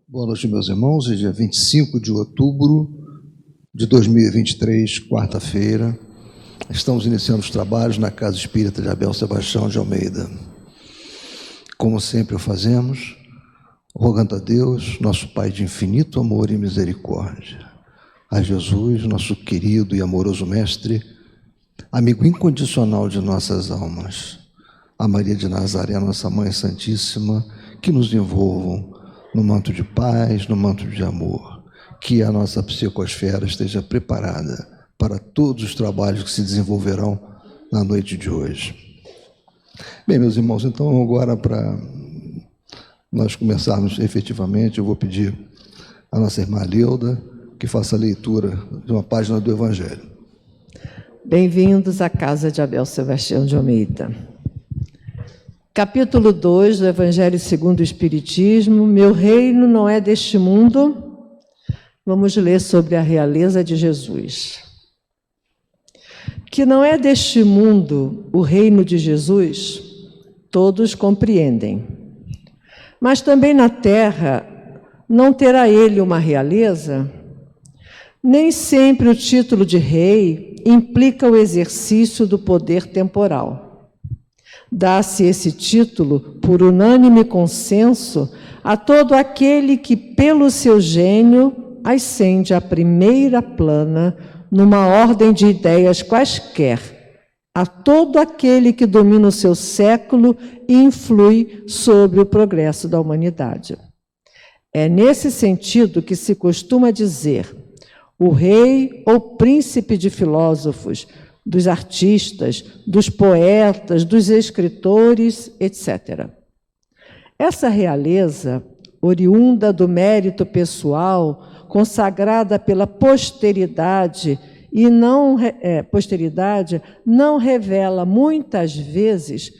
Boa noite, meus irmãos. Hoje é dia 25 de outubro de 2023, quarta-feira. Estamos iniciando os trabalhos na Casa Espírita de Abel Sebastião de Almeida. Como sempre o fazemos, rogando a Deus, nosso Pai de infinito amor e misericórdia, a Jesus, nosso querido e amoroso Mestre, amigo incondicional de nossas almas, a Maria de Nazaré, nossa Mãe Santíssima, que nos envolvam no manto de paz, no manto de amor, que a nossa psicosfera esteja preparada para todos os trabalhos que se desenvolverão na noite de hoje. Bem, meus irmãos, então agora para nós começarmos efetivamente, eu vou pedir à nossa irmã Leuda que faça a leitura de uma página do Evangelho. Bem-vindos à Casa de Abel Sebastião de Almeida. Capítulo 2 do Evangelho segundo o Espiritismo, Meu reino não é deste mundo. Vamos ler sobre a realeza de Jesus. Que não é deste mundo o reino de Jesus, todos compreendem. Mas também na terra não terá ele uma realeza? Nem sempre o título de rei implica o exercício do poder temporal. Dá-se esse título, por unânime consenso, a todo aquele que, pelo seu gênio, ascende à primeira plana, numa ordem de ideias quaisquer, a todo aquele que domina o seu século e influi sobre o progresso da humanidade. É nesse sentido que se costuma dizer o rei ou príncipe de filósofos, dos artistas, dos poetas, dos escritores, etc. Essa realeza, oriunda do mérito pessoal, consagrada pela posteridade, não revela muitas vezes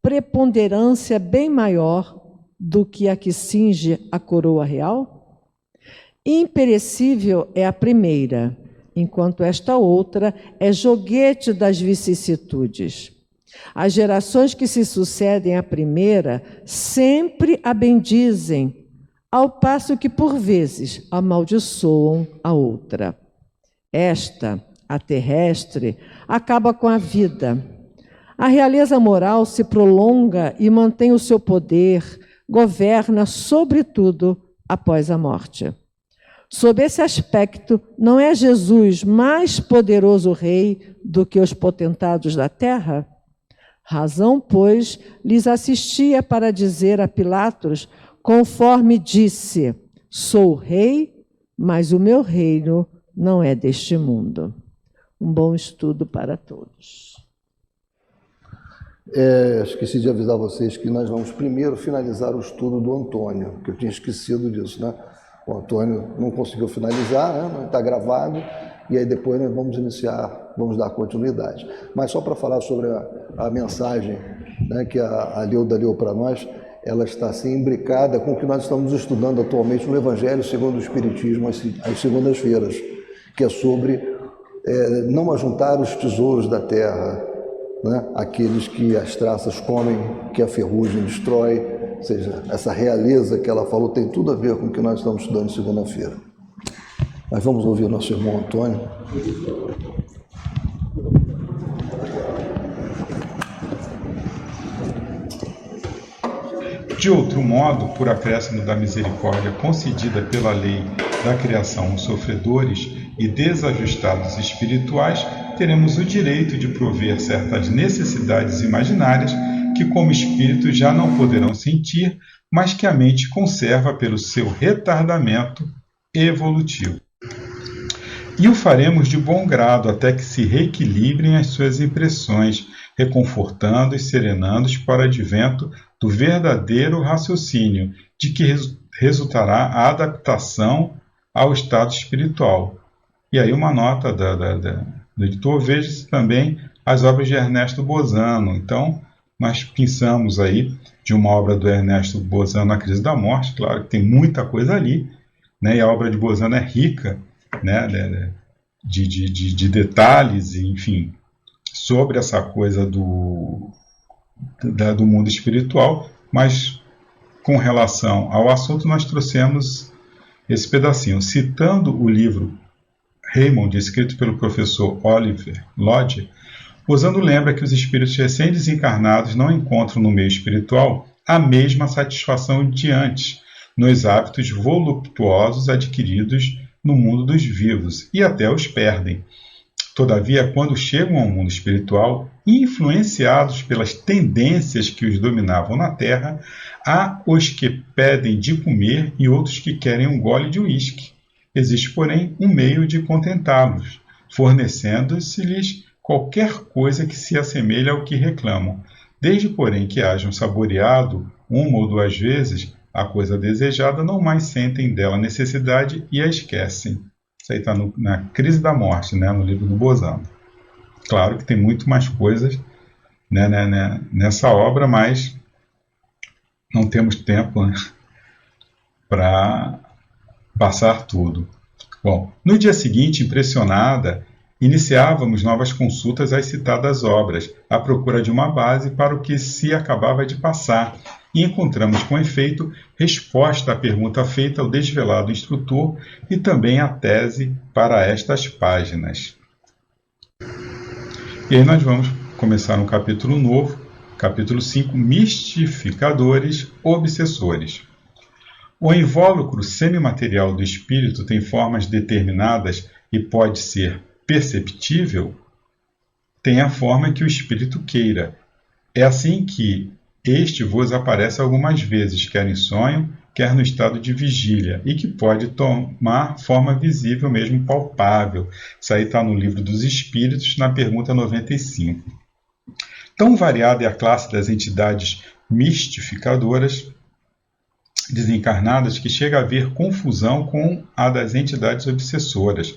preponderância bem maior do que a que cinge a coroa real? Imperecível é a primeira, enquanto esta outra é joguete das vicissitudes. As gerações que se sucedem à primeira sempre a bendizem, ao passo que, por vezes, amaldiçoam a outra. Esta, a terrestre, acaba com a vida. A realeza moral se prolonga e mantém o seu poder, governa, sobretudo, após a morte. Sob esse aspecto, não é Jesus mais poderoso rei do que os potentados da terra? Razão, pois, lhes assistia para dizer a Pilatos, conforme disse, sou rei, mas o meu reino não é deste mundo. Um bom estudo para todos. Esqueci de avisar vocês que nós vamos primeiro finalizar o estudo do Antônio, que eu tinha esquecido disso, né? O Antônio não conseguiu finalizar, né? Está gravado, e aí depois nós vamos iniciar, vamos dar continuidade. Mas só para falar sobre a mensagem, né, que a Leuda leu para nós, ela está assim imbricada com o que nós estamos estudando atualmente no Evangelho segundo o Espiritismo, às segundas-feiras, que é sobre não ajuntar os tesouros da terra, né, aqueles que as traças comem, que a ferrugem destrói. Ou seja, essa realeza que ela falou tem tudo a ver com o que nós estamos estudando segunda-feira. Mas vamos ouvir o nosso irmão Antônio. De outro modo, por acréscimo da misericórdia concedida pela lei da criação aos sofredores e desajustados espirituais, teremos o direito de prover certas necessidades imaginárias que como espíritos já não poderão sentir, mas que a mente conserva pelo seu retardamento evolutivo. E o faremos de bom grado até que se reequilibrem as suas impressões, reconfortando e serenando-os para o advento do verdadeiro raciocínio, de que resultará a adaptação ao estado espiritual. E aí uma nota do editor, veja-se também as obras de Ernesto Bozano. Então, nós pensamos aí de uma obra do Ernesto Bozano, A Crise da Morte, claro que tem muita coisa ali, né? E a obra de Bozano é rica, né, de detalhes, enfim, sobre essa coisa do mundo espiritual, mas com relação ao assunto, nós trouxemos esse pedacinho, citando o livro Raymond, escrito pelo professor Oliver Lodge. Usando lembra que os espíritos recém-desencarnados não encontram no meio espiritual a mesma satisfação de antes, nos hábitos voluptuosos adquiridos no mundo dos vivos, e até os perdem. Todavia, quando chegam ao mundo espiritual, influenciados pelas tendências que os dominavam na Terra, há os que pedem de comer e outros que querem um gole de uísque. Existe, porém, um meio de contentá-los, fornecendo-se-lhes qualquer coisa que se assemelhe ao que reclamam, desde, porém, que hajam saboreado uma ou duas vezes a coisa desejada, não mais sentem dela necessidade e a esquecem. Isso aí está na Crise da Morte, né, no livro do Bozano. Claro que tem muito mais coisas, né, nessa obra, mas não temos tempo, né, para passar tudo. Bom, no dia seguinte, impressionada, iniciávamos novas consultas às citadas obras, à procura de uma base para o que se acabava de passar, e encontramos, com efeito, resposta à pergunta feita ao desvelado instrutor e também a tese para estas páginas. E aí nós vamos começar um capítulo novo, capítulo 5, Mistificadores Obsessores. O invólucro semimaterial do espírito tem formas determinadas e pode ser perceptível? Tem a forma que o espírito queira. É assim que este vos aparece algumas vezes, quer em sonho, quer no estado de vigília, e que pode tomar forma visível, mesmo palpável. Isso aí está no Livro dos Espíritos, na pergunta 95. Tão variada é a classe das entidades mistificadoras desencarnadas que chega a haver confusão com a das entidades obsessoras,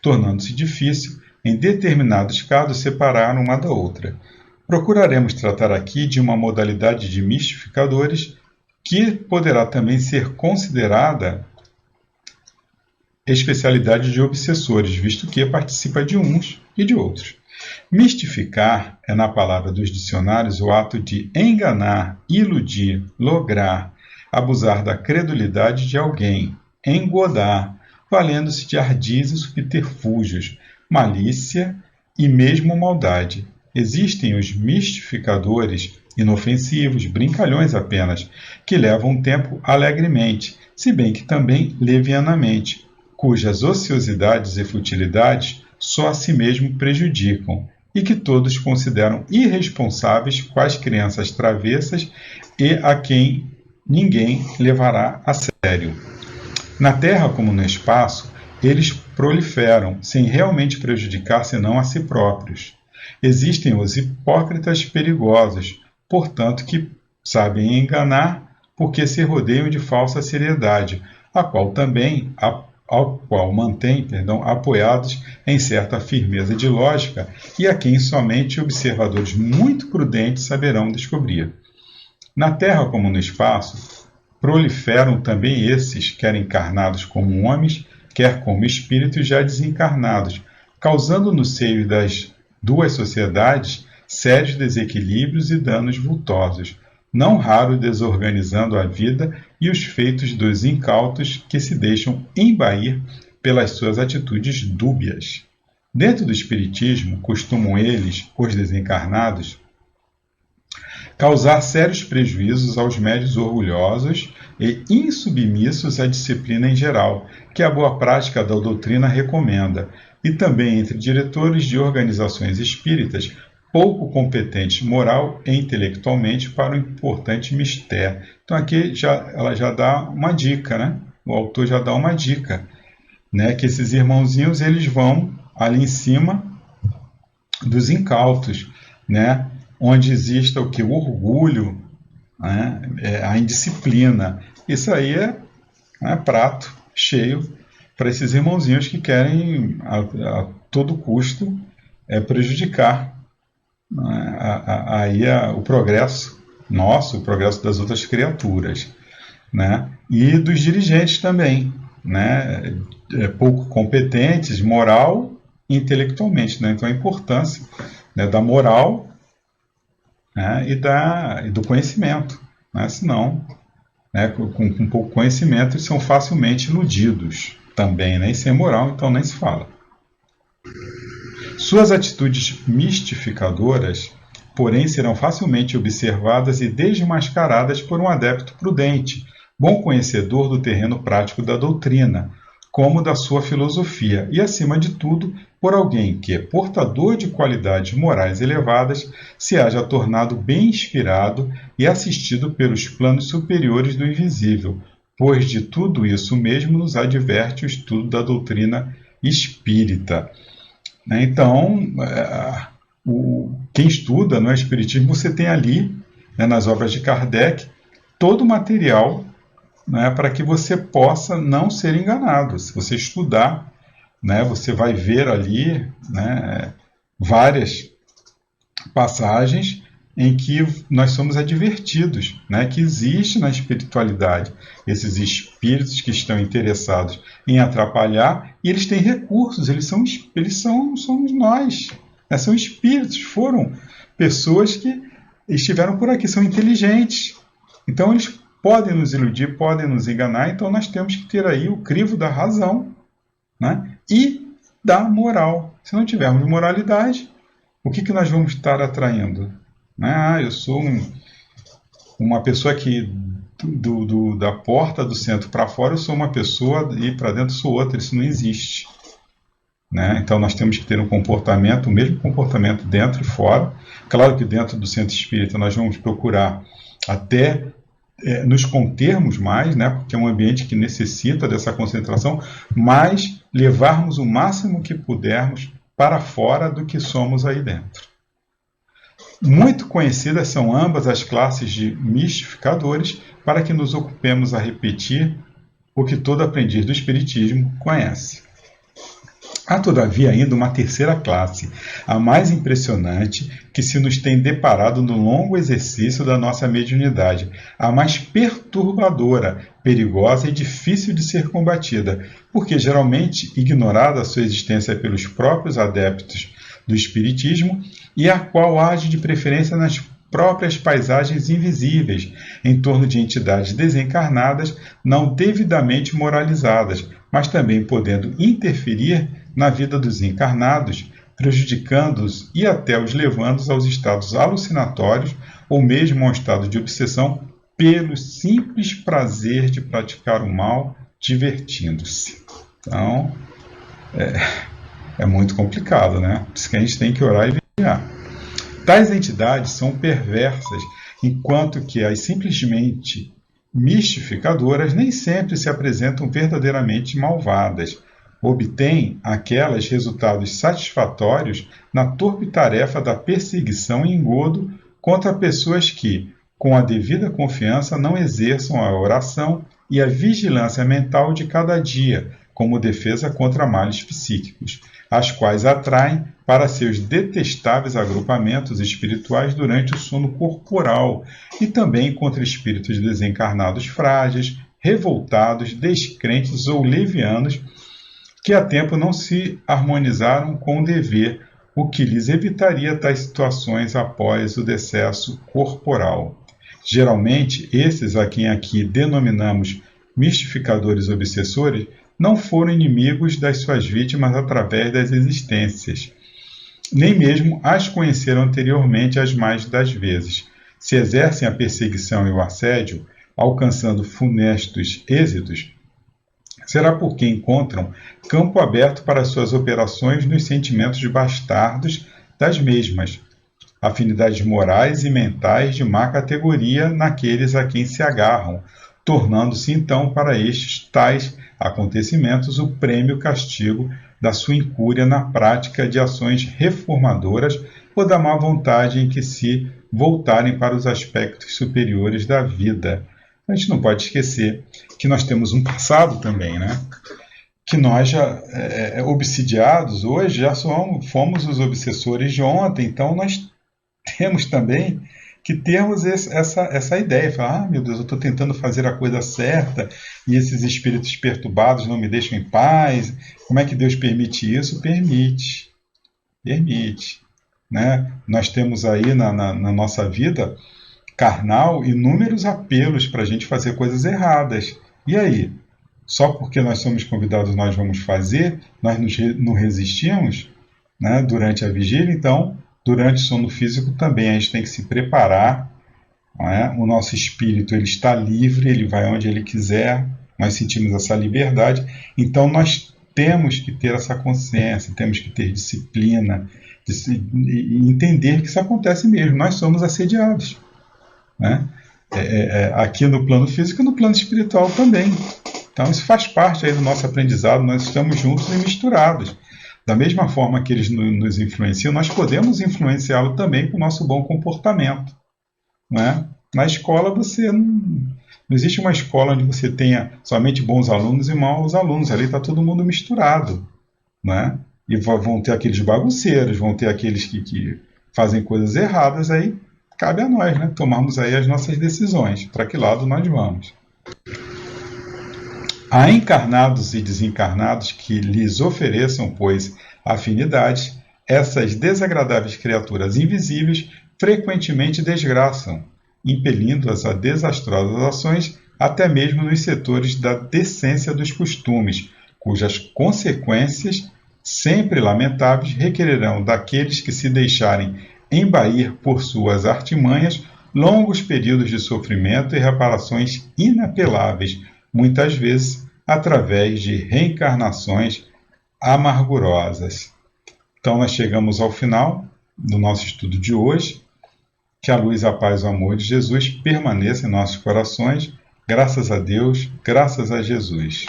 tornando-se difícil, em determinados casos, separar uma da outra. Procuraremos tratar aqui de uma modalidade de mistificadores que poderá também ser considerada especialidade de obsessores, visto que participa de uns e de outros. Mistificar é, na palavra dos dicionários, o ato de enganar, iludir, lograr, abusar da credulidade de alguém, engodar, valendo-se de ardis e subterfúgios, malícia e mesmo maldade. Existem os mistificadores inofensivos, brincalhões apenas, que levam o tempo alegremente, se bem que também levianamente, cujas ociosidades e futilidades só a si mesmo prejudicam, e que todos consideram irresponsáveis quais crianças travessas e a quem ninguém levará a sério. Na Terra como no espaço, eles proliferam, sem realmente prejudicar senão a si próprios. Existem os hipócritas perigosos, portanto, que sabem enganar porque se rodeiam de falsa seriedade, ao qual mantêm apoiados em certa firmeza de lógica e a quem somente observadores muito prudentes saberão descobrir. Na Terra como no espaço, proliferam também esses, quer encarnados como homens, quer como espíritos já desencarnados, causando no seio das duas sociedades sérios desequilíbrios e danos vultosos, não raro desorganizando a vida e os feitos dos incautos que se deixam embair pelas suas atitudes dúbias. Dentro do espiritismo, costumam eles, os desencarnados, causar sérios prejuízos aos médiuns orgulhosos e insubmissos à disciplina em geral, que a boa prática da doutrina recomenda, e também entre diretores de organizações espíritas pouco competentes moral e intelectualmente para o importante mistério. Então aqui ela já dá uma dica, né? O autor já dá uma dica, né? Que esses irmãozinhos eles vão ali em cima dos incautos, né? Onde exista o que? O orgulho, né? A indisciplina. Isso aí é prato cheio para esses irmãozinhos que querem a todo custo prejudicar o progresso nosso, o progresso das outras criaturas, né? E dos dirigentes também, né? Pouco competentes, moral e intelectualmente, né? Então a importância, né, da moral, né, e do conhecimento, né? Senão né, com pouco conhecimento, e são facilmente iludidos também, né, e sem moral, então nem se fala. Suas atitudes mistificadoras, porém, serão facilmente observadas e desmascaradas por um adepto prudente, bom conhecedor do terreno prático da doutrina, como da sua filosofia, e, acima de tudo, por alguém que, portador de qualidades morais elevadas, se haja tornado bem inspirado e assistido pelos planos superiores do invisível, pois de tudo isso mesmo nos adverte o estudo da doutrina espírita. Então, quem estuda no Espiritismo, você tem ali, né, nas obras de Kardec, todo o material, né, para que você possa não ser enganado. Se você estudar, né, você vai ver ali, né, várias passagens em que nós somos advertidos, né, que existe na espiritualidade esses espíritos que estão interessados em atrapalhar, e eles têm recursos, somos nós, né, são espíritos, foram pessoas que estiveram por aqui, são inteligentes, então eles podem nos iludir, podem nos enganar, então nós temos que ter aí o crivo da razão, né, e da moral. Se não tivermos moralidade, o que nós vamos estar atraindo? Eu sou uma pessoa que da porta do centro para fora eu sou uma pessoa e para dentro sou outra. Isso não existe, né? Então nós temos que ter um comportamento, o mesmo comportamento dentro e fora. Claro que dentro do centro espírita nós vamos procurar até nos contermos mais, né? Porque é um ambiente que necessita dessa concentração, mas levarmos o máximo que pudermos para fora do que somos aí dentro. Muito conhecidas são ambas as classes de mistificadores, para que nos ocupemos a repetir o que todo aprendiz do Espiritismo conhece. Há, todavia, ainda uma terceira classe, a mais impressionante, que se nos tem deparado no longo exercício da nossa mediunidade, a mais perturbadora, perigosa e difícil de ser combatida, porque geralmente ignorada a sua existência pelos próprios adeptos do Espiritismo, e a qual age de preferência nas próprias paisagens invisíveis, em torno de entidades desencarnadas não devidamente moralizadas, mas também podendo interferir na vida dos encarnados, prejudicando-os e até os levando aos estados alucinatórios ou mesmo ao estado de obsessão pelo simples prazer de praticar o mal, divertindo-se. Então, é muito complicado, né? Por isso que a gente tem que orar e vigiar. Tais entidades são perversas, enquanto que as simplesmente mistificadoras nem sempre se apresentam verdadeiramente malvadas. Obtêm aquelas resultados satisfatórios na torpe tarefa da perseguição e engodo contra pessoas que, com a devida confiança, não exerçam a oração e a vigilância mental de cada dia, como defesa contra males psíquicos, as quais atraem para seus detestáveis agrupamentos espirituais durante o sono corporal e também contra espíritos desencarnados frágeis, revoltados, descrentes ou levianos que há tempo não se harmonizaram com o dever, o que lhes evitaria tais situações após o decesso corporal. Geralmente, esses a quem aqui denominamos mistificadores obsessores não foram inimigos das suas vítimas através das existências, nem mesmo as conheceram anteriormente as mais das vezes. Se exercem a perseguição e o assédio, alcançando funestos êxitos, será porque encontram campo aberto para suas operações nos sentimentos bastardos das mesmas, afinidades morais e mentais de má categoria naqueles a quem se agarram, tornando-se então para estes tais acontecimentos o prêmio-castigo da sua incúria na prática de ações reformadoras ou da má vontade em que se voltarem para os aspectos superiores da vida. A gente não pode esquecer que nós temos um passado também, né? Que nós já, obsidiados hoje, já fomos os obsessores de ontem, então nós temos também que termos essa ideia, falar, meu Deus, eu estou tentando fazer a coisa certa e esses espíritos perturbados não me deixam em paz. Como é que Deus permite isso? Permite, né? Nós temos aí na nossa vida carnal inúmeros apelos para a gente fazer coisas erradas. E aí? Só porque nós somos convidados nós vamos fazer? Nós não resistimos, né, durante a vigília? Então, durante o sono físico também a gente tem que se preparar. Não é? O nosso espírito ele está livre, ele vai onde ele quiser, nós sentimos essa liberdade. Então, nós temos que ter essa consciência, temos que ter disciplina, e entender que isso acontece mesmo. Nós somos assediados, né? Aqui no plano físico e no plano espiritual também. Então isso faz parte aí do nosso aprendizado, nós estamos juntos e misturados. Da mesma forma que eles nos influenciam, nós podemos influenciá-lo também com o nosso bom comportamento, né? Na escola não existe uma escola onde você tenha somente bons alunos e maus alunos, ali está todo mundo misturado, né? E vão ter aqueles bagunceiros, vão ter aqueles que fazem coisas erradas, aí cabe a nós, né, tomarmos aí as nossas decisões, para que lado nós vamos. Há encarnados e desencarnados que lhes ofereçam, pois, afinidades, essas desagradáveis criaturas invisíveis frequentemente desgraçam, impelindo-as a desastrosas ações, até mesmo nos setores da decência dos costumes, cujas consequências sempre lamentáveis, requererão daqueles que se deixarem embair por suas artimanhas longos períodos de sofrimento e reparações inapeláveis, muitas vezes através de reencarnações amargurosas. Então nós chegamos ao final do nosso estudo de hoje. Que a luz, a paz e o amor de Jesus permaneça em nossos corações. Graças a Deus, graças a Jesus.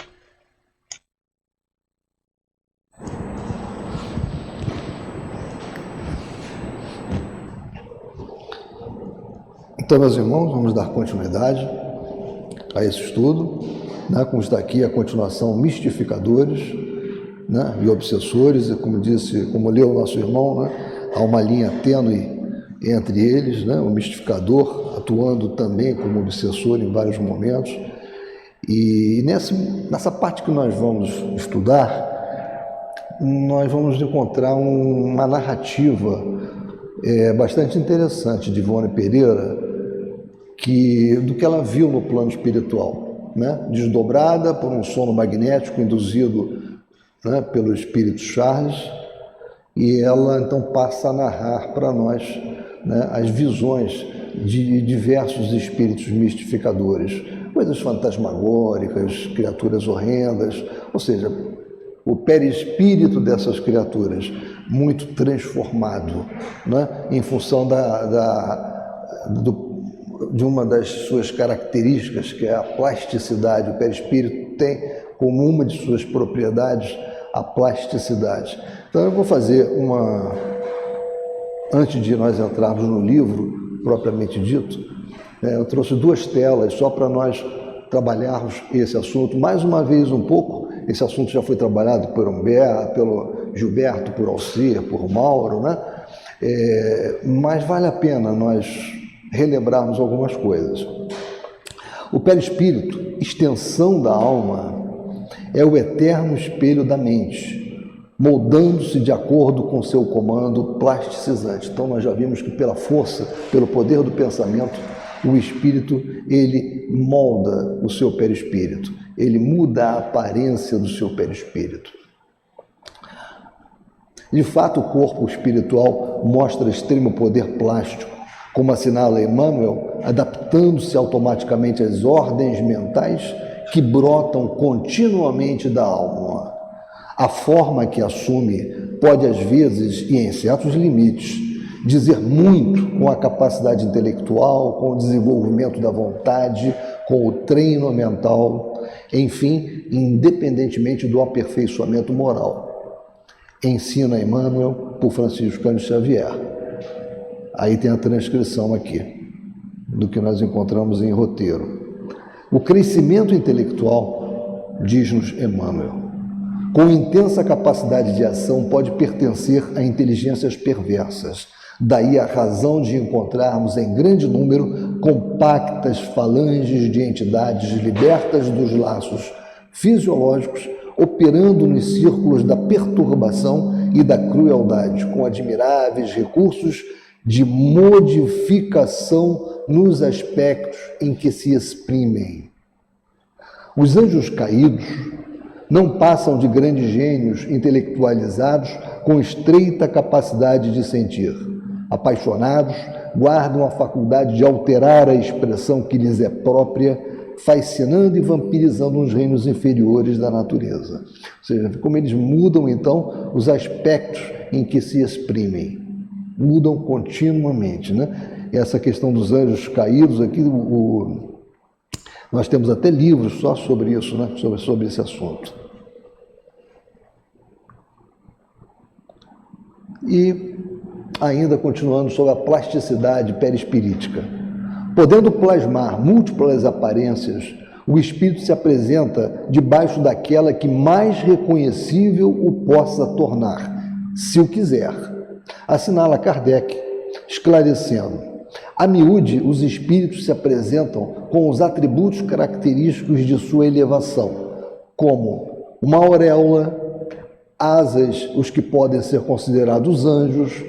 Então, meus irmãos, vamos dar continuidade a esse estudo, né? Como está aqui a continuação, mistificadores, né, e obsessores, e como leu o nosso irmão, né, há uma linha tênue entre eles, né, o mistificador atuando também como obsessor em vários momentos. E nessa parte que nós vamos estudar, nós vamos encontrar uma narrativa bastante interessante de Ivone Pereira, do que ela viu no plano espiritual, né? Desdobrada por um sono magnético induzido, né, pelo espírito Charles, e ela então passa a narrar para nós, né, as visões de diversos espíritos mistificadores, coisas fantasmagóricas, criaturas horrendas, ou seja, o perispírito dessas criaturas muito transformado, né, em função de uma das suas características, que é a plasticidade. O perispírito tem como uma de suas propriedades a plasticidade. Então eu vou fazer antes de nós entrarmos no livro propriamente dito, eu trouxe 2 telas só para nós trabalharmos esse assunto. Mais uma vez um pouco, esse assunto já foi trabalhado pelo Gilberto, por Alcir, por Mauro, né? Mas vale a pena nós relembrarmos algumas coisas. O perispírito, extensão da alma, é o eterno espelho da mente, moldando-se de acordo com seu comando plasticizante. Então nós já vimos que pela força, pelo poder do pensamento, o espírito, ele molda o seu perispírito, ele muda a aparência do seu perispírito. De fato, o corpo espiritual mostra extremo poder plástico, como assinala Emmanuel, adaptando-se automaticamente às ordens mentais que brotam continuamente da alma. A forma que assume pode, às vezes, e em certos limites, dizer muito com a capacidade intelectual, com o desenvolvimento da vontade, com o treino mental, enfim, independentemente do aperfeiçoamento moral. Ensina Emmanuel por Francisco Cândido Xavier. Aí tem a transcrição aqui do que nós encontramos em roteiro. O crescimento intelectual, diz-nos Emmanuel, com intensa capacidade de ação, pode pertencer a inteligências perversas. Daí a razão de encontrarmos em grande número compactas falanges de entidades libertas dos laços fisiológicos, operando nos círculos da perturbação e da crueldade, com admiráveis recursos de modificação nos aspectos em que se exprimem. Os anjos caídos não passam de grandes gênios intelectualizados com estreita capacidade de sentir. Apaixonados, guardam a faculdade de alterar a expressão que lhes é própria, fascinando e vampirizando os reinos inferiores da natureza. Ou seja, como eles mudam, então, os aspectos em que se exprimem. Mudam continuamente, né? Essa questão dos anjos caídos aqui, nós temos até livros só sobre isso, né? Sobre esse assunto. E ainda continuando sobre a plasticidade perispirítica. Podendo plasmar múltiplas aparências, o espírito se apresenta debaixo daquela que mais reconhecível o possa tornar, se o quiser. Assinala Kardec, esclarecendo: a miúde, os espíritos se apresentam com os atributos característicos de sua elevação, como uma auréola, asas, os que podem ser considerados anjos,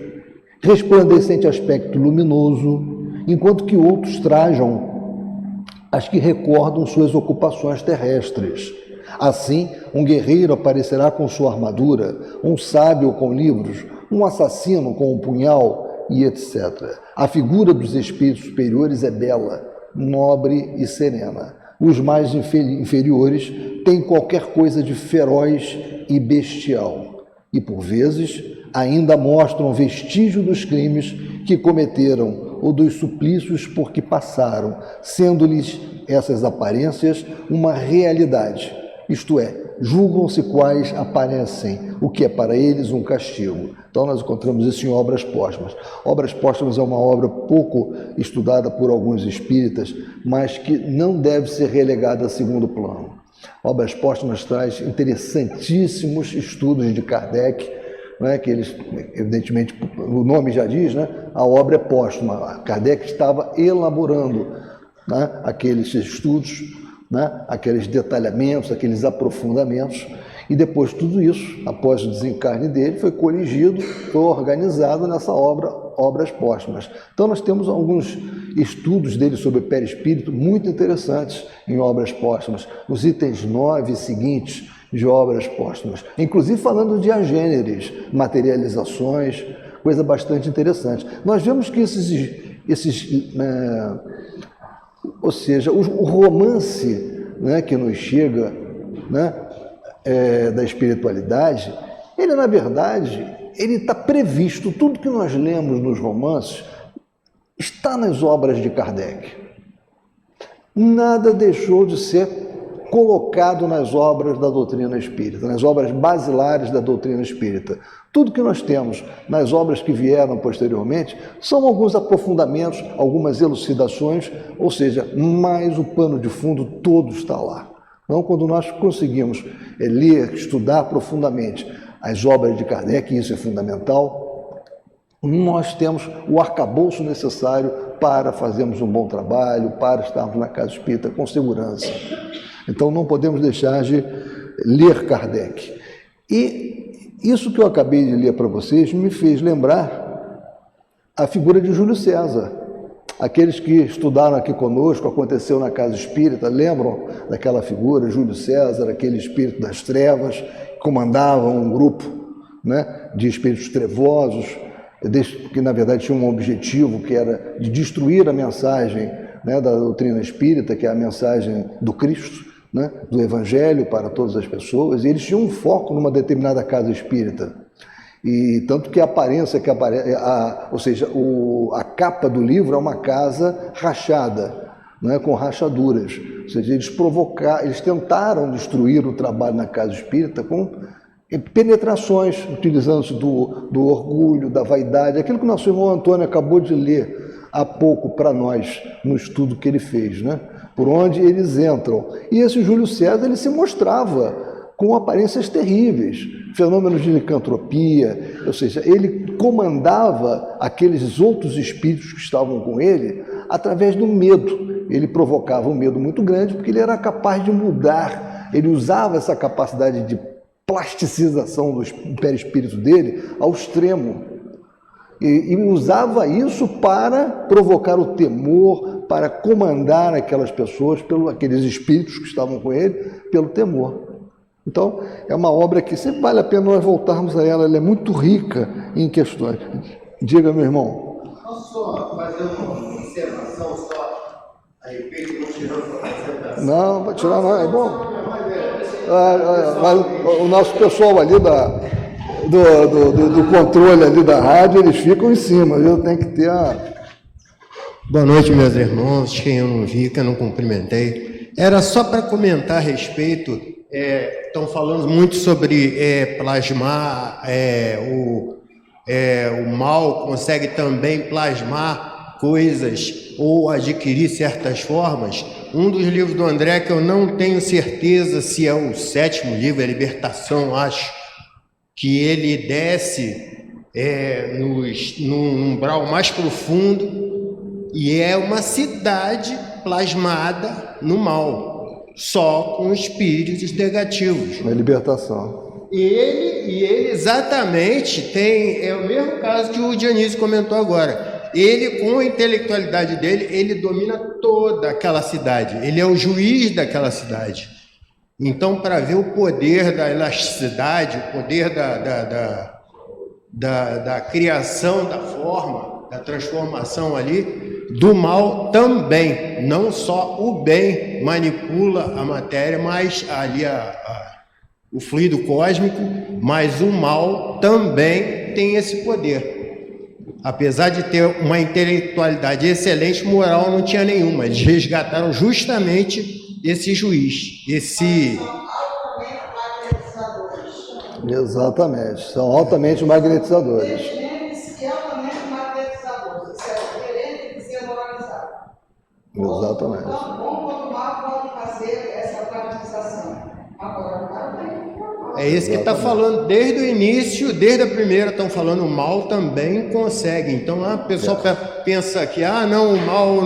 resplandecente aspecto luminoso, enquanto que outros trajam as que recordam suas ocupações terrestres. Assim, um guerreiro aparecerá com sua armadura, um sábio com livros, um assassino com um punhal e etc. A figura dos espíritos superiores é bela, nobre e serena. Os mais inferiores têm qualquer coisa de feroz e bestial, e por vezes ainda mostram vestígio dos crimes que cometeram ou dos suplícios por que passaram, sendo-lhes essas aparências uma realidade, isto é, julgam-se quais aparecem, o que é para eles um castigo. Então nós encontramos isso em Obras Póstumas. Obras Póstumas é uma obra pouco estudada por alguns espíritas, mas que não deve ser relegada a segundo plano. Obras Póstumas traz interessantíssimos estudos de Kardec, né, que eles, evidentemente, o nome já diz, né, a obra é póstuma. Kardec estava elaborando, né, aqueles estudos, né, aqueles detalhamentos, aqueles aprofundamentos, e depois tudo isso, após o desencarne dele, foi corrigido, foi organizado nessa obra, Obras Póstumas. Então nós temos alguns estudos dele sobre o perispírito muito interessantes em Obras Póstumas, os itens 9 seguintes de Obras Póstumas, inclusive falando de agêneres, materializações, coisa bastante interessante. Nós vemos que ou seja, o romance, né, que nos chega, né, da espiritualidade, ele na verdade, ele está previsto, tudo que nós lemos nos romances está nas obras de Kardec. Nada deixou de ser colocado nas obras da doutrina espírita, nas obras basilares da doutrina espírita. Tudo que nós temos nas obras que vieram posteriormente são alguns aprofundamentos, algumas elucidações, ou seja, mas o pano de fundo todo está lá. Então, quando nós conseguimos ler, estudar profundamente as obras de Kardec, e isso é fundamental, nós temos o arcabouço necessário para fazermos um bom trabalho, para estarmos na casa espírita com segurança. Então, não podemos deixar de ler Kardec. E isso que eu acabei de ler para vocês me fez lembrar a figura de Júlio César. Aqueles que estudaram aqui conosco, aconteceu na casa espírita, lembram daquela figura, Júlio César, aquele espírito das trevas, que comandava um grupo, né, de espíritos trevosos, que na verdade tinha um objetivo que era de destruir a mensagem, né, da doutrina espírita, que é a mensagem do Cristo, né, do Evangelho para todas as pessoas, e eles tinham um foco numa determinada casa espírita. E tanto que a aparência, ou seja, a capa do livro é uma casa rachada, né, com rachaduras. Ou seja, eles tentaram destruir o trabalho na casa espírita com penetrações, utilizando-se do orgulho, da vaidade, aquilo que o nosso irmão Antônio acabou de ler há pouco para nós, no estudo que ele fez, né? Por onde eles entram. E esse Júlio César, ele se mostrava com aparências terríveis, fenômenos de licantropia, ou seja, ele comandava aqueles outros espíritos que estavam com ele através do medo. Ele provocava um medo muito grande porque ele era capaz de mudar, ele usava essa capacidade de plasticização do perispírito dele ao extremo. e usava isso para provocar o temor, para comandar aquelas pessoas, aqueles espíritos que estavam com ele, pelo temor. Então, é uma obra que sempre vale a pena nós voltarmos a ela, ela é muito rica em questões. Diga, meu irmão. Posso só fazer uma observação só a respeito do tirando para apresentação? Não, vai tirar não, é bom. Mas o nosso pessoal ali do controle ali da rádio, eles ficam em cima, viu? Tem que ter a... Boa noite, meus irmãos, quem eu não vi, que eu não cumprimentei. Era só para comentar a respeito, estão falando muito sobre plasmar, o mal consegue também plasmar coisas ou adquirir certas formas. Um dos livros do André, que eu não tenho certeza se é o 7º livro, a Libertação, acho, que ele desce num umbral mais profundo e é uma cidade plasmada no mal, só com espíritos negativos. Na Libertação. Ele exatamente é o mesmo caso que o Dionísio comentou agora. Ele, com a intelectualidade dele, ele domina toda aquela cidade. Ele é o juiz daquela cidade. Então, para ver o poder da elasticidade, o poder da criação da forma, da transformação ali, do mal também. Não só o bem manipula a matéria, mas ali o fluido cósmico, mas o mal também tem esse poder. Apesar de ter uma intelectualidade excelente, moral não tinha nenhuma. Eles resgataram justamente esse juiz, esse... Exatamente, são altamente magnetizadores. Exatamente. É isso que está falando desde o início, desde a primeira estão falando, o mal também consegue. Então o pessoal pensa que não, o mal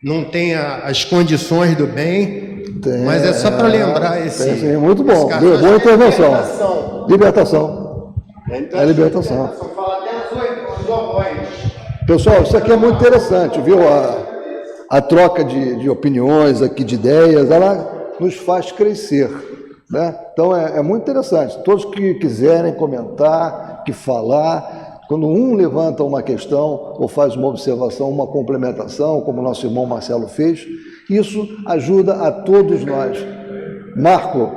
não tem as condições do bem, mas é só para lembrar esse. Sim, muito bom, boa intervenção. Libertação. É libertação. Fala até os hormônios. Pessoal, isso aqui é muito interessante, viu? A troca de opiniões aqui, de ideias, ela nos faz crescer. Né? Então é muito interessante, todos que quiserem comentar, que falar, quando um levanta uma questão ou faz uma observação, uma complementação, como o nosso irmão Marcelo fez, isso ajuda a todos nós. Marco,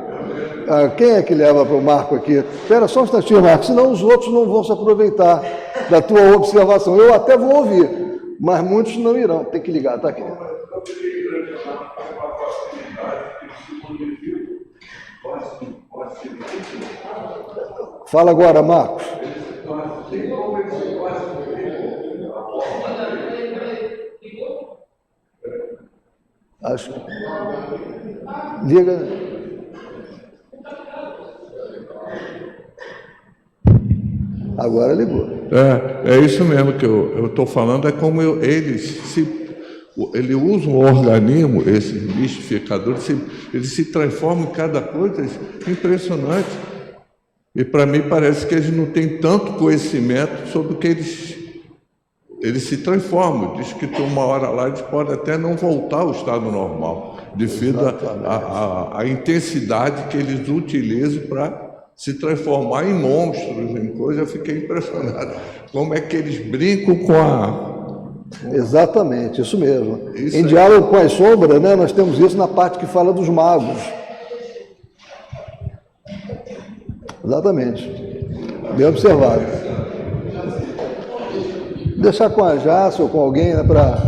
quem é que leva para o Marco aqui? Espera só um instantinho, Marco, senão os outros não vão se aproveitar da tua observação. Eu até vou ouvir, mas muitos não irão. Tem que ligar, tá aqui. Fala agora, Marcos. Acho que... Liga. Agora ligou. É isso mesmo que eu estou falando, é como ele usa um organismo, esse mistificador, ele se transforma em cada coisa impressionante. E para mim parece que eles não têm tanto conhecimento sobre o que eles se transformam. Diz que tem uma hora lá, eles podem até não voltar ao estado normal, devido à intensidade que eles utilizam para se transformar em monstros, em coisas. Eu fiquei impressionado. Como é que eles brincam com a... Exatamente, isso mesmo. Em diálogo com as sombras, né, nós temos isso na parte que fala dos magos. Exatamente. Bem observado. Deixar com a Jace ou com alguém, né, para...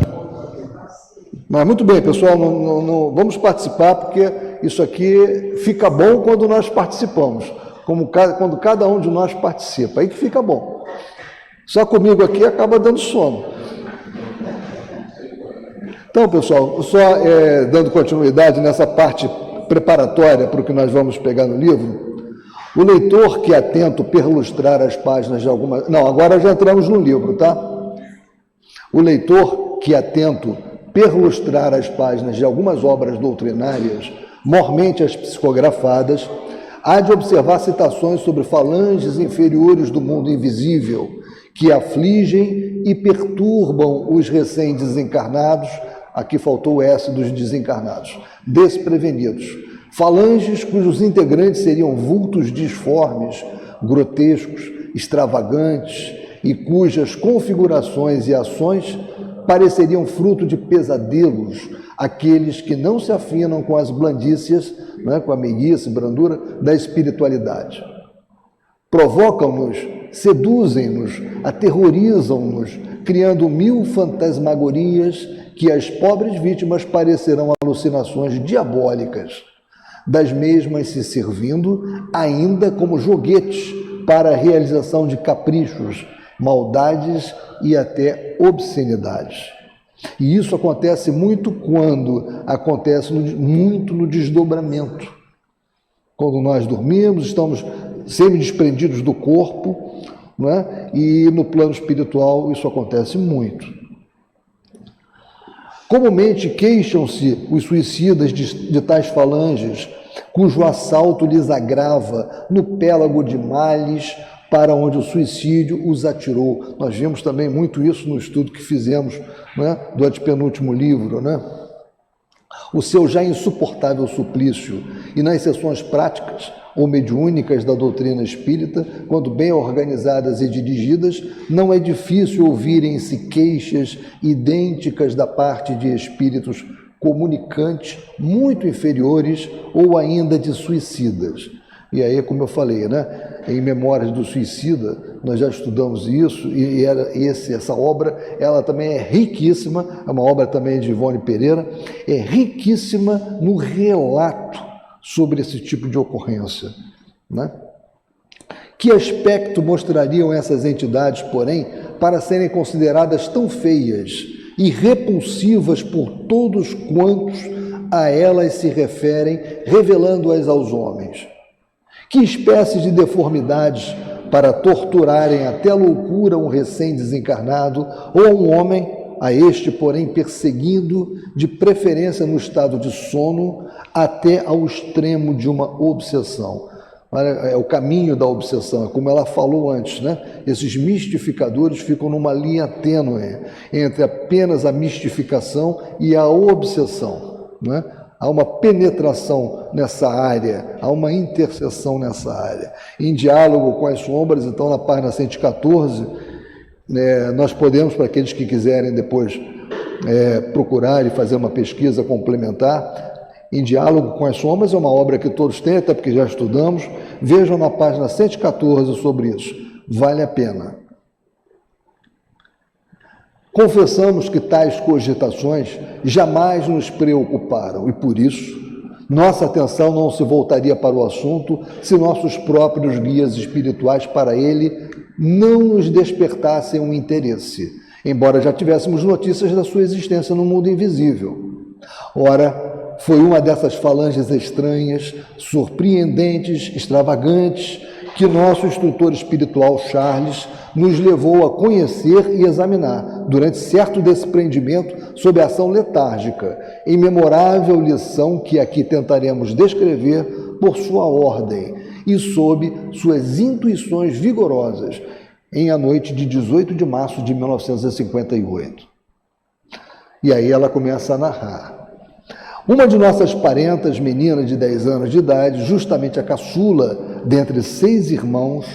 Mas muito bem, pessoal, não vamos participar, porque isso aqui fica bom quando nós participamos, quando cada um de nós participa, aí que fica bom. Só comigo aqui acaba dando sono. Então, pessoal, só dando continuidade nessa parte preparatória para o que nós vamos pegar no livro, o leitor que atento perlustrar as páginas de algumas... Não, agora já entramos no livro, tá? O leitor que atento perlustrar as páginas de algumas obras doutrinárias, mormente as psicografadas, há de observar citações sobre falanges inferiores do mundo invisível, que afligem e perturbam os recém-desencarnados, aqui faltou o S dos desencarnados, desprevenidos. Falanges cujos integrantes seriam vultos disformes, grotescos, extravagantes e cujas configurações e ações pareceriam fruto de pesadelos, aqueles que não se afinam com as blandícias, né, com a meiguice, brandura da espiritualidade. Provocam-nos, seduzem-nos, aterrorizam-nos, criando 1000 fantasmagorias que às pobres vítimas parecerão alucinações diabólicas, das mesmas se servindo ainda como joguetes para a realização de caprichos, maldades e até obscenidades. E isso acontece muito quando acontece muito no desdobramento. Quando nós dormimos, estamos semi-desprendidos do corpo, não é? E no plano espiritual isso acontece muito. Comumente queixam-se os suicidas de tais falanges, cujo assalto lhes agrava no pélago de males para onde o suicídio os atirou. Nós vimos também muito isso no estudo que fizemos, né, do antepenúltimo livro, né? O seu já insuportável suplício, e nas sessões práticas ou mediúnicas da doutrina espírita, quando bem organizadas e dirigidas, não é difícil ouvirem-se queixas idênticas da parte de espíritos comunicantes muito inferiores ou ainda de suicidas. E aí, como eu falei, né, em Memórias do Suicida, nós já estudamos isso, e essa obra, ela também é riquíssima, é uma obra também de Ivone Pereira, é riquíssima no relato sobre esse tipo de ocorrência, né? Que aspecto mostrariam essas entidades, porém, para serem consideradas tão feias e repulsivas por todos quantos a elas se referem, revelando-as aos homens? Que espécies de deformidades para torturarem até a loucura um recém-desencarnado ou um homem, a este, porém, perseguindo, de preferência no estado de sono, até ao extremo de uma obsessão. É o caminho da obsessão, é como ela falou antes, né? Esses mistificadores ficam numa linha tênue entre apenas a mistificação e a obsessão, né? Há uma penetração nessa área, há uma interseção nessa área. Em Diálogo com as Sombras, então, na página 114, nós podemos, para aqueles que quiserem depois procurar e fazer uma pesquisa complementar, Em Diálogo com as Sombras é uma obra que todos têm, até porque já estudamos. Vejam na página 114 sobre isso. Vale a pena. Confessamos que tais cogitações jamais nos preocuparam e, por isso, nossa atenção não se voltaria para o assunto se nossos próprios guias espirituais para ele não nos despertassem um interesse, embora já tivéssemos notícias da sua existência no mundo invisível. Ora, foi uma dessas falanges estranhas, surpreendentes, extravagantes, que nosso instrutor espiritual Charles nos levou a conhecer e examinar, durante certo desprendimento sob a ação letárgica, em memorável lição que aqui tentaremos descrever por sua ordem e sob suas intuições vigorosas, em a noite de 18 de março de 1958. E aí ela começa a narrar. Uma de nossas parentas, menina de 10 anos de idade, justamente a caçula dentre 6 irmãos,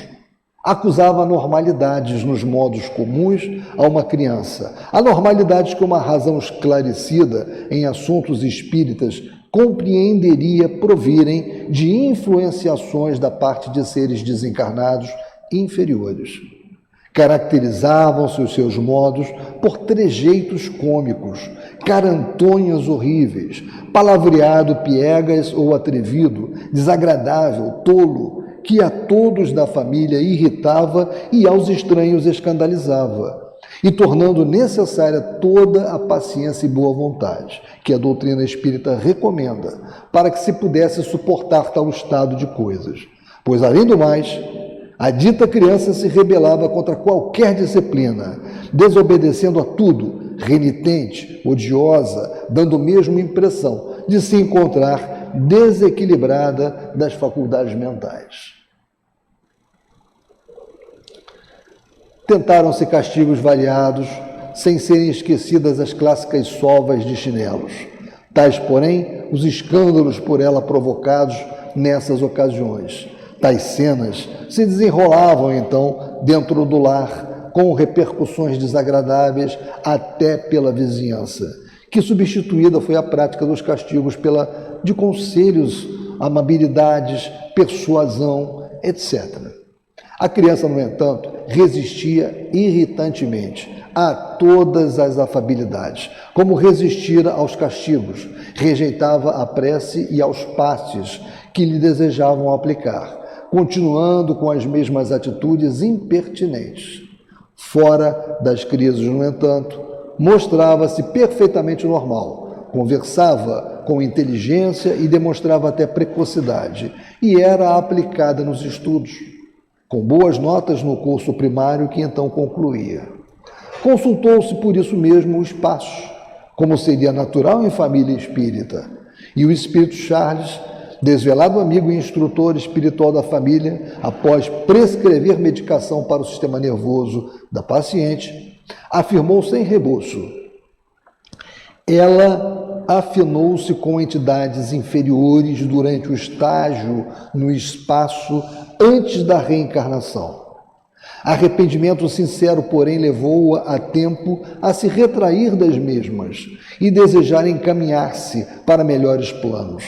acusava anormalidades nos modos comuns a uma criança, anormalidades que uma razão esclarecida em assuntos espíritas compreenderia provirem de influenciações da parte de seres desencarnados inferiores. Caracterizavam-se os seus modos por trejeitos cômicos, carantonhas horríveis, palavreado piegas ou atrevido, desagradável, tolo, que a todos da família irritava e aos estranhos escandalizava, e tornando necessária toda a paciência e boa vontade, que a doutrina espírita recomenda, para que se pudesse suportar tal estado de coisas. Pois, além do mais, a dita criança se rebelava contra qualquer disciplina, desobedecendo a tudo, renitente, odiosa, dando mesmo impressão de se encontrar desequilibrada das faculdades mentais. Tentaram-se castigos variados, sem serem esquecidas as clássicas sovas de chinelos. Tais, porém, os escândalos por ela provocados nessas ocasiões. Tais cenas se desenrolavam, então, dentro do lar, com repercussões desagradáveis até pela vizinhança, que substituída foi a prática dos castigos de conselhos, amabilidades, persuasão, etc. A criança, no entanto, resistia irritantemente a todas as afabilidades, como resistira aos castigos, rejeitava a prece e aos passes que lhe desejavam aplicar, continuando com as mesmas atitudes impertinentes. Fora das crises, no entanto, mostrava-se perfeitamente normal, conversava com inteligência e demonstrava até precocidade, e era aplicada nos estudos, com boas notas no curso primário que então concluía. Consultou-se por isso mesmo o espaço, como seria natural em família espírita, e o espírito Charles, desvelado amigo e instrutor espiritual da família, após prescrever medicação para o sistema nervoso da paciente, afirmou sem reboço: ela afinou-se com entidades inferiores durante o estágio no espaço antes da reencarnação. Arrependimento sincero, porém, levou-a a tempo a se retrair das mesmas e desejar encaminhar-se para melhores planos.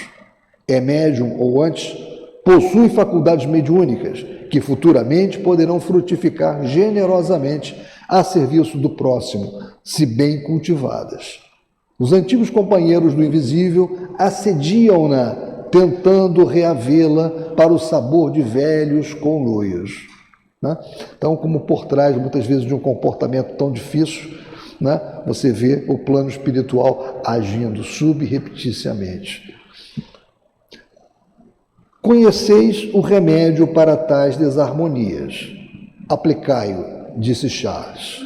É médium, ou antes, possui faculdades mediúnicas que futuramente poderão frutificar generosamente a serviço do próximo, se bem cultivadas. Os antigos companheiros do invisível assediam-na, tentando reavê-la para o sabor de velhos conluios. Então, como por trás, muitas vezes, de um comportamento tão difícil, você vê o plano espiritual agindo subrepticiamente. Conheceis o remédio para tais desarmonias. Aplicai-o, disse Charles.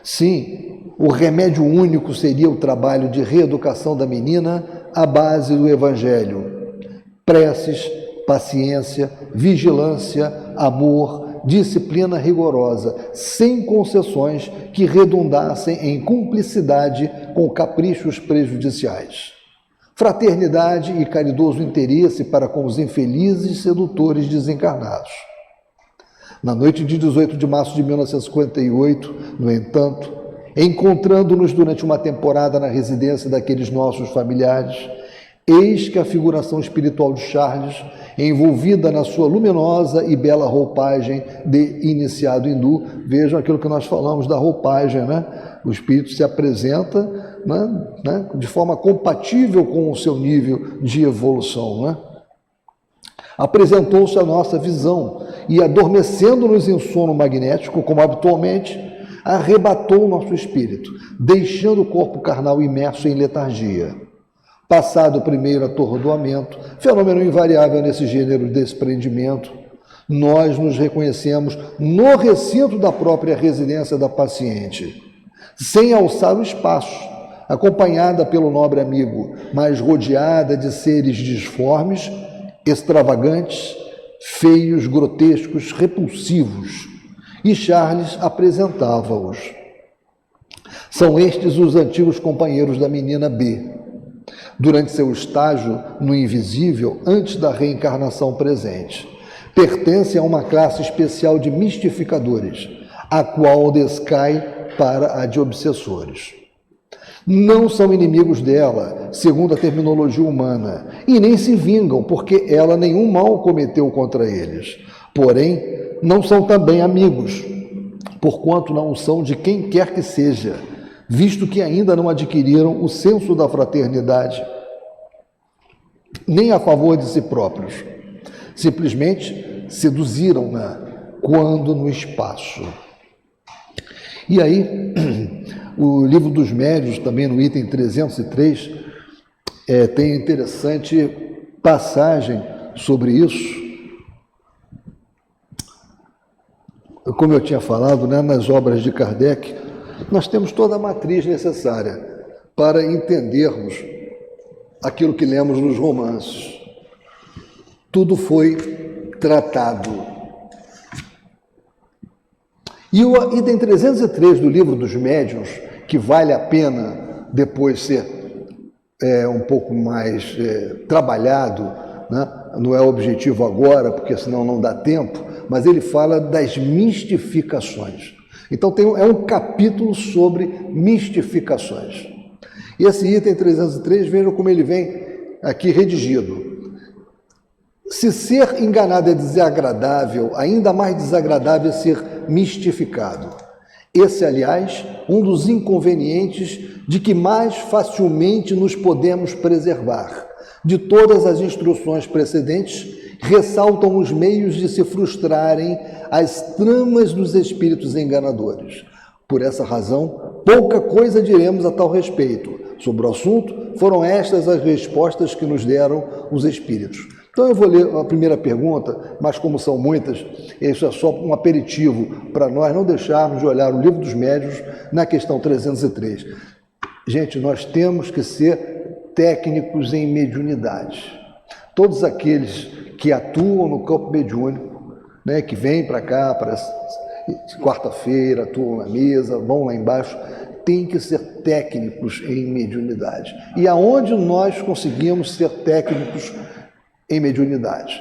Sim, o remédio único seria o trabalho de reeducação da menina à base do Evangelho. Preces, paciência, vigilância, amor, disciplina rigorosa, sem concessões que redundassem em cumplicidade com caprichos prejudiciais. Fraternidade e caridoso interesse para com os infelizes sedutores desencarnados. Na noite de 18 de março de 1958, no entanto, encontrando-nos durante uma temporada na residência daqueles nossos familiares, eis que a figuração espiritual de Charles, envolvida na sua luminosa e bela roupagem de iniciado hindu, vejam aquilo que nós falamos da roupagem, O espírito se apresenta de forma compatível com o seu nível de evolução, Apresentou-se a nossa visão e, adormecendo-nos em sono magnético, como habitualmente, arrebatou o nosso espírito, deixando o corpo carnal imerso em letargia. Passado o primeiro atordoamento, fenômeno invariável nesse gênero de desprendimento, nós nos reconhecemos no recinto da própria residência da paciente, sem alçar o espaço, acompanhada pelo nobre amigo, mas rodeada de seres disformes, extravagantes, feios, grotescos, repulsivos, e Charles apresentava-os. São estes os antigos companheiros da menina B, durante seu estágio no invisível, antes da reencarnação presente. Pertencem a uma classe especial de mistificadores, a qual descai para a de obsessores. Não são inimigos dela, segundo a terminologia humana, e nem se vingam, porque ela nenhum mal cometeu contra eles. Porém, não são também amigos, porquanto não são de quem quer que seja, visto que ainda não adquiriram o senso da fraternidade, nem a favor de si próprios. Simplesmente seduziram-na quando no espaço. E aí, o Livro dos Médiuns, também no item 303, tem interessante passagem sobre isso. Como eu tinha falado, nas obras de Kardec, nós temos toda a matriz necessária para entendermos aquilo que lemos nos romances. Tudo foi tratado E o item 303 do Livro dos Médiuns, que vale a pena depois ser um pouco mais trabalhado, né? Não é o objetivo agora, porque senão não dá tempo, mas ele fala das mistificações. Então é um capítulo sobre mistificações. E esse item 303, vejam como ele vem aqui redigido. Se ser enganado é desagradável, ainda mais desagradável é ser mistificado. Esse, aliás, um dos inconvenientes de que mais facilmente nos podemos preservar. De todas as instruções precedentes, ressaltam os meios de se frustrarem as tramas dos espíritos enganadores. Por essa razão, pouca coisa diremos a tal respeito. Sobre o assunto, foram estas as respostas que nos deram os espíritos. Então eu vou ler a primeira pergunta, mas como são muitas, isso é só um aperitivo para nós não deixarmos de olhar o Livro dos Médiuns na questão 303. Gente, nós temos que ser técnicos em mediunidade. Todos aqueles que atuam no campo mediúnico, né, que vêm para cá, para quarta-feira, atuam na mesa, vão lá embaixo, têm que ser técnicos em mediunidade. E aonde nós conseguimos ser técnicos em mediunidade?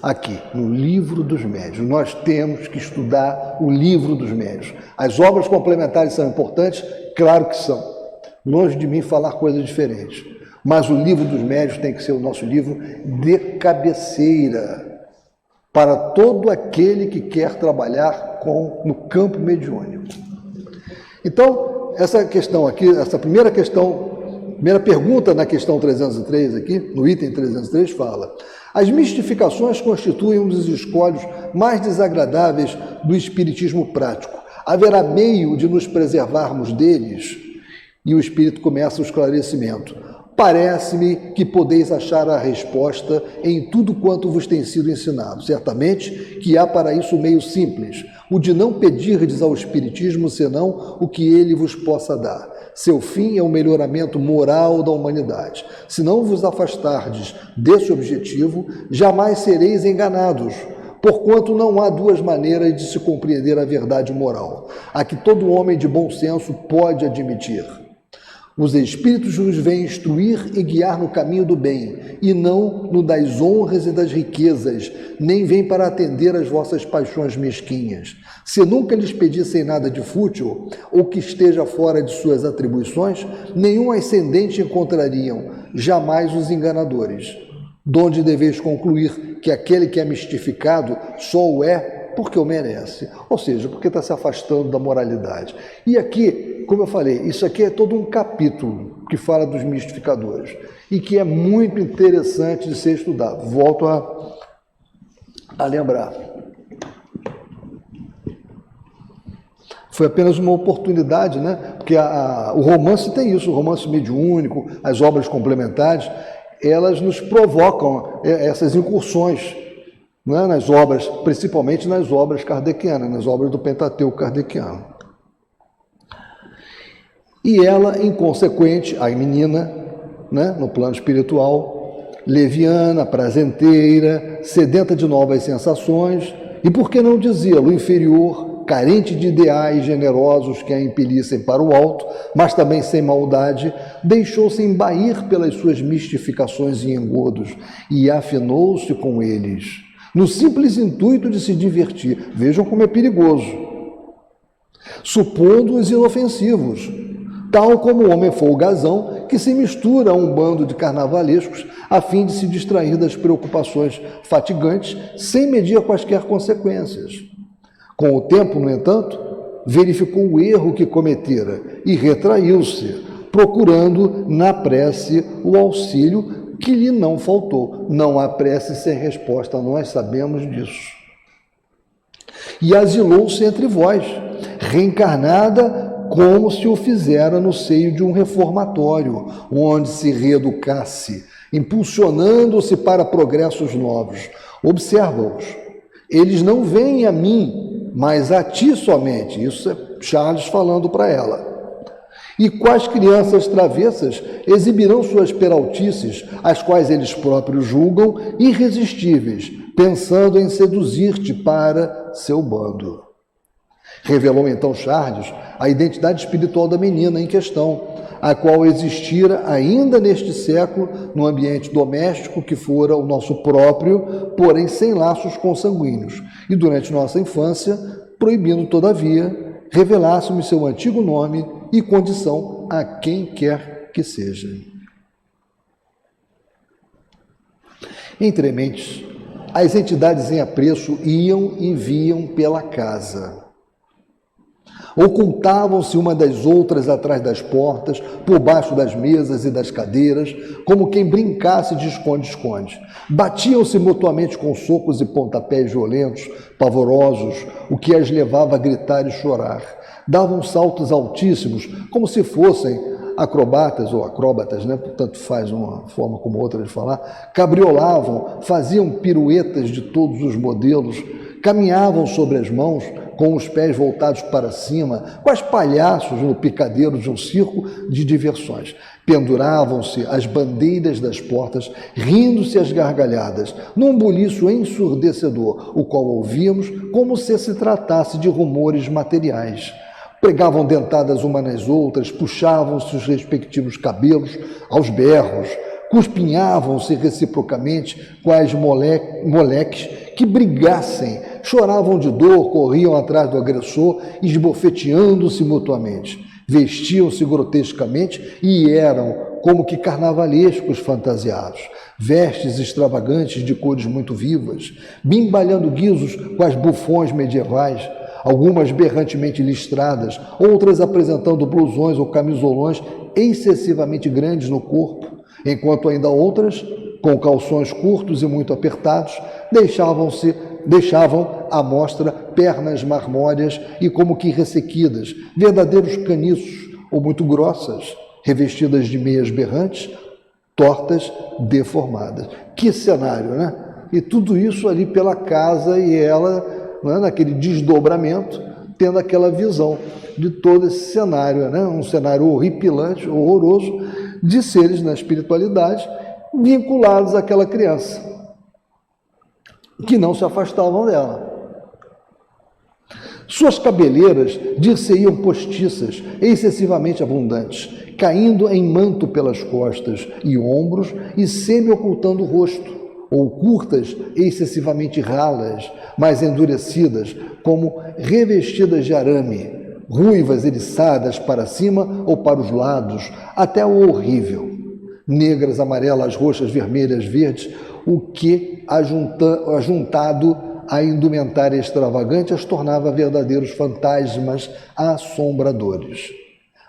Aqui, no Livro dos Médiuns. Nós temos que estudar o Livro dos Médiuns. As obras complementares são importantes? Claro que são. Longe de mim falar coisas diferentes. Mas o Livro dos Médiuns tem que ser o nosso livro de cabeceira para todo aquele que quer trabalhar no campo mediúnico. Então, essa questão aqui, essa primeira pergunta na questão 303 aqui, no item 303, fala: as mistificações constituem um dos escolhos mais desagradáveis do espiritismo prático. Haverá meio de nos preservarmos deles? E o espírito começa o esclarecimento. Parece-me que podeis achar a resposta em tudo quanto vos tem sido ensinado. Certamente que há para isso meio simples, o de não pedirdes ao Espiritismo senão o que ele vos possa dar. Seu fim é o melhoramento moral da humanidade. Se não vos afastardes desse objetivo, jamais sereis enganados, porquanto não há duas maneiras de se compreender a verdade moral, a que todo homem de bom senso pode admitir. Os Espíritos nos vêm instruir e guiar no caminho do bem, e não no das honras e das riquezas, nem vêm para atender às vossas paixões mesquinhas. Se nunca lhes pedissem nada de fútil, ou que esteja fora de suas atribuições, nenhum ascendente encontrariam, jamais os enganadores. Donde deveis concluir que aquele que é mistificado só o é porque o merece, ou seja, porque está se afastando da moralidade. E aqui, como eu falei, isso aqui é todo um capítulo que fala dos mistificadores e que é muito interessante de ser estudado. Volto a lembrar. Foi apenas uma oportunidade, né? Porque o romance tem isso, o romance mediúnico, as obras complementares, elas nos provocam essas incursões, né, nas obras, principalmente nas obras kardecianas, nas obras do Pentateuco kardeciano. E ela, inconsequente, a menina, né, no plano espiritual, leviana, prazenteira, sedenta de novas sensações, e por que não dizê-lo, inferior, carente de ideais generosos que a impelissem para o alto, mas também sem maldade, deixou-se embair pelas suas mistificações e engodos, e afinou-se com eles, no simples intuito de se divertir. Vejam como é perigoso. Supondo-os inofensivos, tal como o homem folgazão que se mistura a um bando de carnavalescos a fim de se distrair das preocupações fatigantes, sem medir quaisquer consequências. Com o tempo, no entanto, verificou o erro que cometera e retraiu-se, procurando na prece o auxílio que lhe não faltou. Não há prece sem resposta, nós sabemos disso. E asilou-se entre vós, reencarnada como se o fizera no seio de um reformatório, onde se reeducasse, impulsionando-se para progressos novos. Observa-os. Eles não vêm a mim, mas a ti somente. Isso é Charles falando para ela. E quais crianças travessas exibirão suas peraltices, as quais eles próprios julgam irresistíveis, pensando em seduzir-te para seu bando. Revelou então Charles a identidade espiritual da menina em questão, a qual existira ainda neste século no ambiente doméstico que fora o nosso próprio, porém sem laços consanguíneos, e durante nossa infância, proibindo, todavia, revelássemos seu antigo nome e condição a quem quer que seja. Entrementes, as entidades em apreço iam e vinham pela casa. Ocultavam-se uma das outras atrás das portas, por baixo das mesas e das cadeiras, como quem brincasse de esconde-esconde. Batiam-se mutuamente com socos e pontapés violentos, pavorosos, o que as levava a gritar e chorar. Davam saltos altíssimos, como se fossem acrobatas ou acróbatas, né? Tanto faz uma forma como outra de falar. Cabriolavam, faziam piruetas de todos os modelos, caminhavam sobre as mãos, com os pés voltados para cima, quais palhaços no picadeiro de um circo de diversões. Penduravam-se as bandeiras das portas, rindo-se às gargalhadas, num buliço ensurdecedor, o qual ouvíamos como se tratasse de rumores materiais. Pregavam dentadas umas nas outras, puxavam-se os respectivos cabelos aos berros, cuspinhavam-se reciprocamente quais moleques que brigassem, choravam de dor, corriam atrás do agressor, esbofeteando-se mutuamente. Vestiam-se grotescamente e eram como que carnavalescos fantasiados, vestes extravagantes de cores muito vivas, bimbalhando guizos com as bufões medievais, algumas berrantemente listradas, outras apresentando blusões ou camisolões excessivamente grandes no corpo, enquanto ainda outras, com calções curtos e muito apertados, deixavam à mostra pernas marmóreas e como que ressequidas, verdadeiros caniços ou muito grossas, revestidas de meias berrantes, tortas, deformadas. Que cenário, né? E tudo isso ali pela casa e ela, né, naquele desdobramento, tendo aquela visão de todo esse cenário, né? Um cenário horripilante, horroroso, de seres na espiritualidade vinculados àquela criança, que não se afastavam dela. Suas cabeleiras dir-se-iam postiças, excessivamente abundantes, caindo em manto pelas costas e ombros e semi-ocultando o rosto, ou curtas, excessivamente ralas, mas endurecidas, como revestidas de arame, ruivas eriçadas para cima ou para os lados, até o horrível. Negras, amarelas, roxas, vermelhas, verdes, o que, ajuntado à indumentária extravagante, as tornava verdadeiros fantasmas assombradores.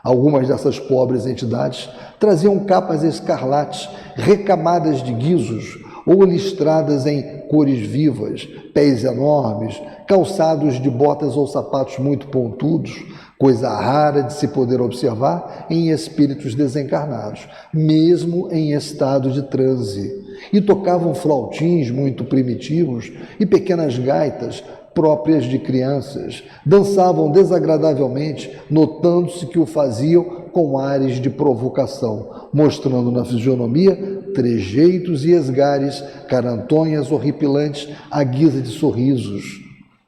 Algumas dessas pobres entidades traziam capas escarlates, recamadas de guizos, ou listradas em cores vivas, pés enormes, calçados de botas ou sapatos muito pontudos, coisa rara de se poder observar em espíritos desencarnados, mesmo em estado de transe, e tocavam flautins muito primitivos e pequenas gaitas próprias de crianças, dançavam desagradavelmente, notando-se que o faziam com ares de provocação, mostrando na fisionomia trejeitos e esgares, carantonhas horripilantes à guisa de sorrisos.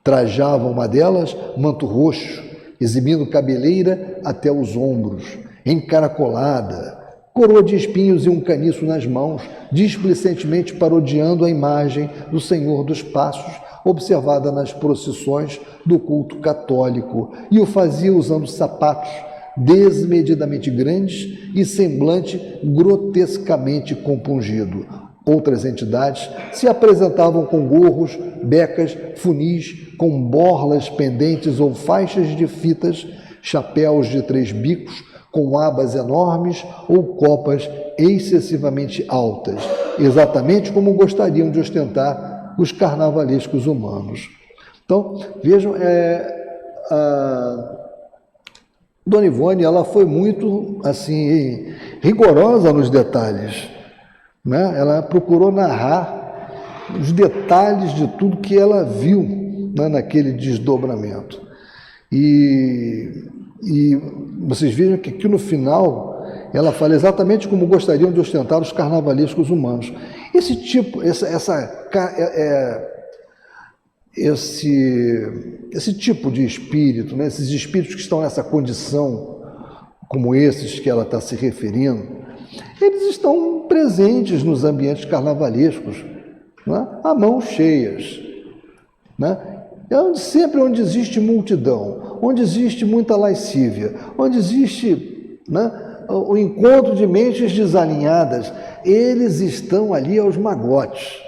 Trajavam uma delas manto roxo, exibindo cabeleira até os ombros, encaracolada, coroa de espinhos e um caniço nas mãos, displicentemente parodiando a imagem do Senhor dos Passos, observada nas procissões do culto católico, e o fazia usando sapatos desmedidamente grandes e semblante grotescamente compungido. Outras entidades se apresentavam com gorros, becas, funis, com borlas pendentes ou faixas de fitas, chapéus de 3 bicos, com abas enormes ou copas excessivamente altas, exatamente como gostariam de ostentar os carnavalescos humanos. Então, vejam, a Dona Ivone, ela foi muito, assim, rigorosa nos detalhes, né? Ela procurou narrar os detalhes de tudo que ela viu, né, naquele desdobramento. E vocês vejam que aqui no final ela fala exatamente como gostariam de ostentar os carnavalescos humanos. Esse tipo, esse tipo de espírito, né, esses espíritos que estão nessa condição, como esses que ela está se referindo, eles estão presentes nos ambientes carnavalescos, né, a mãos cheias, né? Sempre onde existe multidão, onde existe muita lascívia, onde existe, né, o encontro de mentes desalinhadas, eles estão ali aos magotes,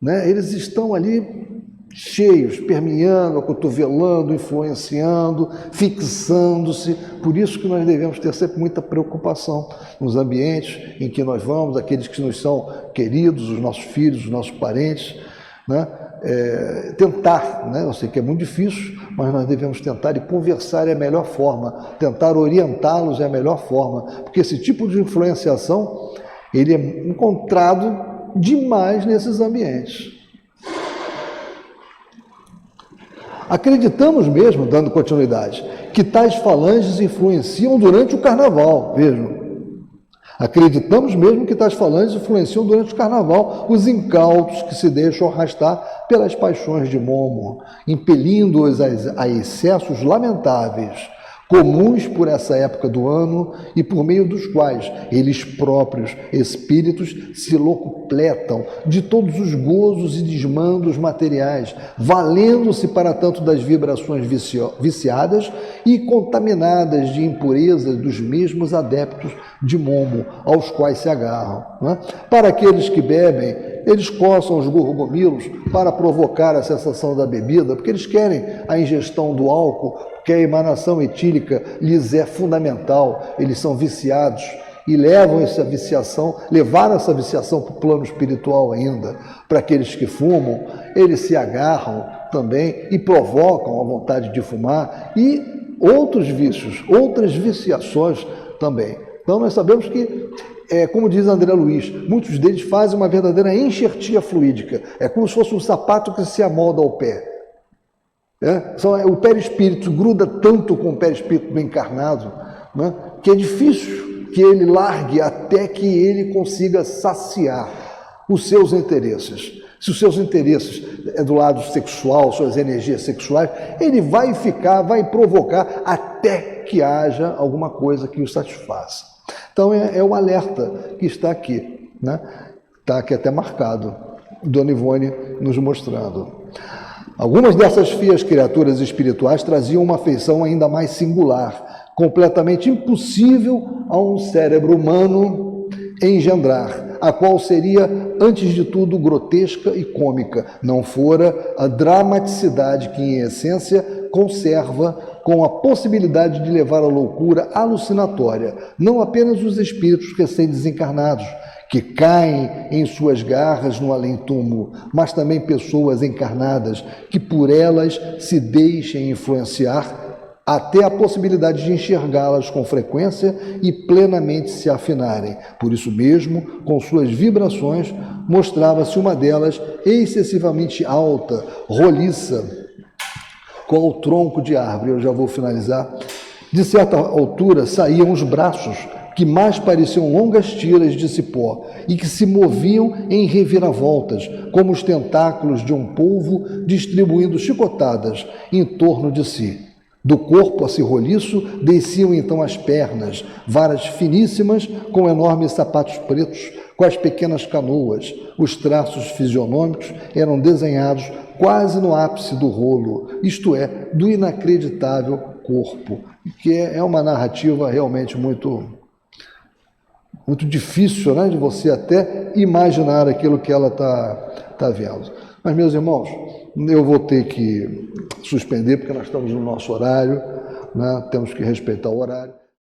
né? Eles estão ali cheios, permeando, acotovelando, influenciando, fixando-se. Por isso que nós devemos ter sempre muita preocupação nos ambientes em que nós vamos, aqueles que nos são queridos, os nossos filhos, os nossos parentes, né? Tentar, né? Eu sei que é muito difícil, mas nós devemos tentar, e conversar é a melhor forma, tentar orientá-los é a melhor forma, porque esse tipo de influenciação, ele é encontrado demais nesses ambientes. Acreditamos mesmo, dando continuidade, que tais falanges influenciam durante o carnaval, vejam. Acreditamos mesmo que tais falanges influenciam durante o carnaval os incautos que se deixam arrastar pelas paixões de Momo, impelindo-os a excessos lamentáveis, comuns por essa época do ano e por meio dos quais eles próprios, espíritos, se locupletam de todos os gozos e desmandos materiais, valendo-se para tanto das vibrações viciadas e contaminadas de impureza dos mesmos adeptos de Momo, aos quais se agarram, né? Para aqueles que bebem, eles coçam os gorgomilos para provocar a sensação da bebida, porque eles querem a ingestão do álcool, que a emanação etílica lhes é fundamental, eles são viciados e levaram essa viciação para o plano espiritual ainda. Para aqueles que fumam, eles se agarram também e provocam a vontade de fumar e outros vícios, outras viciações também. Então nós sabemos que, como diz André Luiz, muitos deles fazem uma verdadeira enxertia fluídica, é como se fosse um sapato que se amolda ao pé. O perispírito gruda tanto com o perispírito do encarnado, né, que é difícil que ele largue até que ele consiga saciar os seus interesses. Se os seus interesses é do lado sexual, suas energias sexuais, ele vai provocar até que haja alguma coisa que o satisfaça. Então é o alerta que está aqui, né? Está aqui até marcado, Dona Ivone nos mostrando. Algumas dessas fias criaturas espirituais traziam uma feição ainda mais singular, completamente impossível a um cérebro humano engendrar, a qual seria, antes de tudo, grotesca e cômica, não fora a dramaticidade que, em essência, conserva com a possibilidade de levar à loucura alucinatória, não apenas os espíritos recém-desencarnados, que caem em suas garras no além-túmulo, mas também pessoas encarnadas que por elas se deixem influenciar até a possibilidade de enxergá-las com frequência e plenamente se afinarem. Por isso mesmo, com suas vibrações, mostrava-se uma delas excessivamente alta, roliça, qual o tronco de árvore. Eu já vou finalizar. De certa altura saíam os braços, que mais pareciam longas tiras de cipó e que se moviam em reviravoltas, como os tentáculos de um polvo distribuindo chicotadas em torno de si. Do corpo acirroliço desciam então as pernas, varas finíssimas com enormes sapatos pretos, com as pequenas canoas. Os traços fisionômicos eram desenhados quase no ápice do rolo, isto é, do inacreditável corpo, que é uma narrativa realmente muito difícil, né, de você até imaginar aquilo que ela está vendo. Mas, meus irmãos, eu vou ter que suspender, porque nós estamos no nosso horário, né, temos que respeitar o horário.